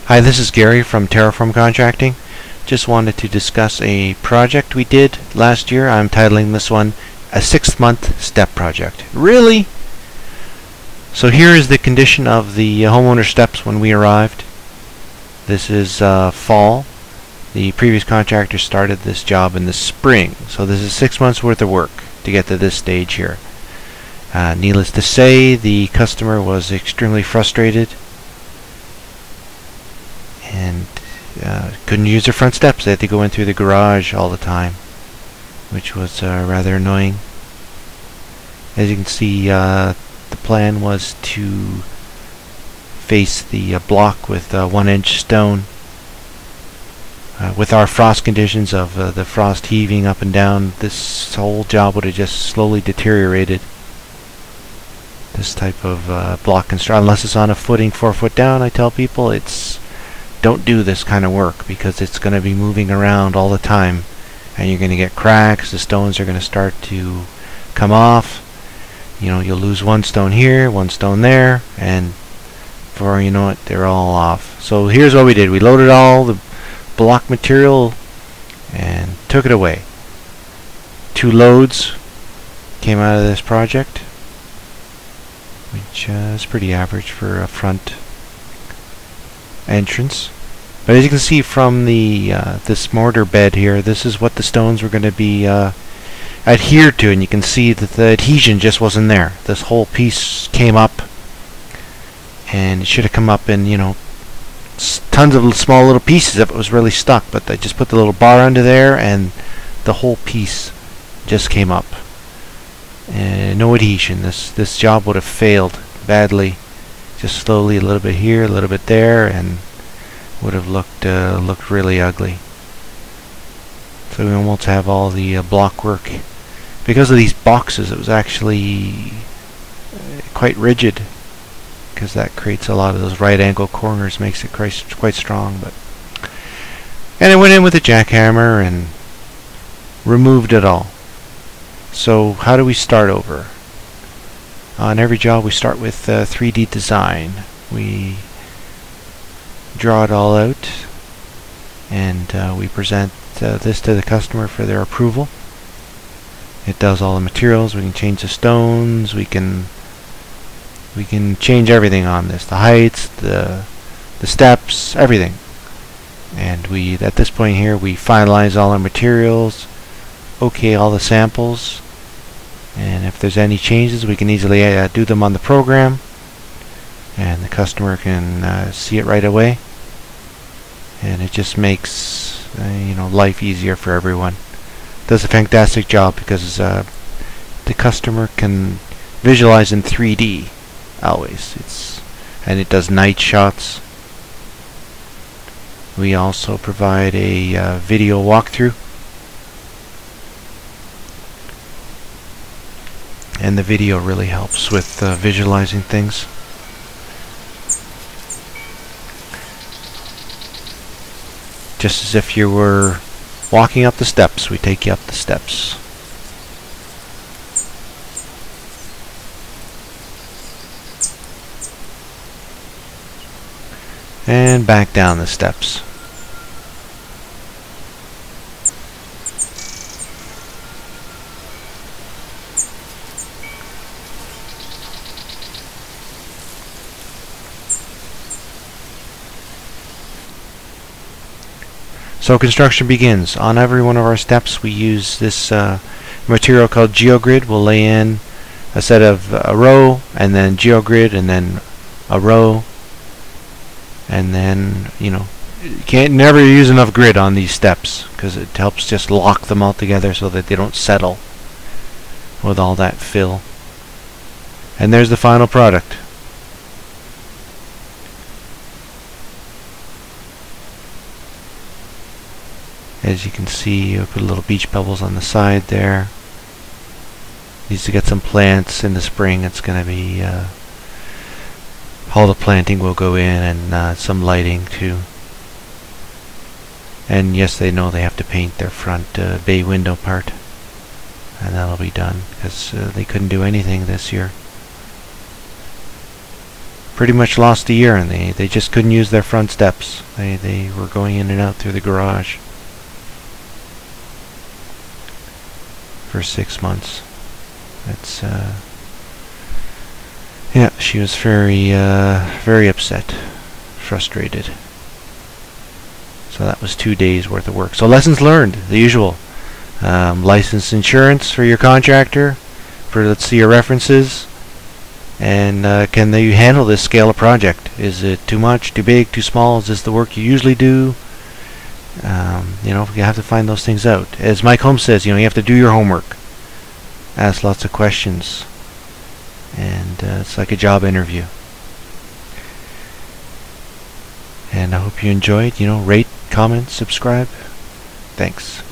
Hi, this is Gary from Terraform Contracting. Just wanted to discuss a project we did last year. I'm titling this one a 6-month step project. Really? So here is the condition of the homeowner steps when we arrived. This is fall. The previous contractor started this job in the spring. So this is 6 months worth of work to get to this stage here. Needless to say, the customer was extremely frustrated and couldn't use their front steps. They had to go in through the garage all the time, which was rather annoying. As you can see, the plan was to face the block with 1-inch stone. With our frost conditions of the frost heaving up and down, this whole job would have just slowly deteriorated. This type of block construction, unless it's on a footing 4 foot down, I tell people don't do this kind of work because it's going to be moving around all the time and you're going to get cracks. The stones are going to start to come off. You know, you'll lose one stone here, one stone there, and before you know it, they're all off. So here's what we did. We loaded all the block material and took it away. 2 loads came out of this project, which is pretty average for a front entrance. But as you can see from the this mortar bed here, this is what the stones were going to be adhered to, and you can see that the adhesion just wasn't there. This whole piece came up, and it should have come up in, you know, tons of small little pieces if it was really stuck, but I just put the little bar under there and the whole piece just came up. And no adhesion. This job would have failed badly. Just slowly, a little bit here, a little bit there, and would have looked really ugly. So we almost have all the block work. Because of these boxes, it was actually quite rigid, because that creates a lot of those right angle corners, makes it quite strong. And I went in with a jackhammer and removed it all. So how do we start over? On every job we start with 3D design. We draw it all out and we present this to the customer for their approval. It does all the materials. We can change the stones. We can change everything on this, the heights, the steps, everything. And we, at this point here, we finalize all our materials, okay all the samples, and if there's any changes we can easily do them on the program, and the customer can see it right away, and it just makes you know, life easier for everyone. Does a fantastic job because the customer can visualize in 3D always. And it does night shots. We also provide a video walkthrough, and the video really helps with visualizing things. Just as if you were walking up the steps, we take you up the steps. And back down the steps. So construction begins. On every one of our steps we use this material called GeoGrid. We'll lay in a set of a row, and then GeoGrid, and then a row, and then, you know, you can't never use enough grid on these steps because it helps just lock them all together so that they don't settle with all that fill. And there's the final product. As you can see, I put little beach pebbles on the side there. Needs to get some plants in the spring. It's going to be all the planting will go in, and some lighting too. And yes, they know they have to paint their front bay window part, and that'll be done because they couldn't do anything this year. pretty much lost a year, and they just couldn't use their front steps. They were going in and out through the garage for 6 months. That's yeah, she was very upset, frustrated. So that was 2 days worth of work. So lessons learned, the usual. Licensed insurance for your contractor, for, let's see, your references, and can they handle this scale of project? Is it too much, too big, too small? Is this the work you usually do? You know, you have to find those things out. As Mike Holmes says, you know, you have to do your homework, ask lots of questions, and it's like a job interview. And I hope you enjoyed. You know, rate, comment, subscribe. Thanks.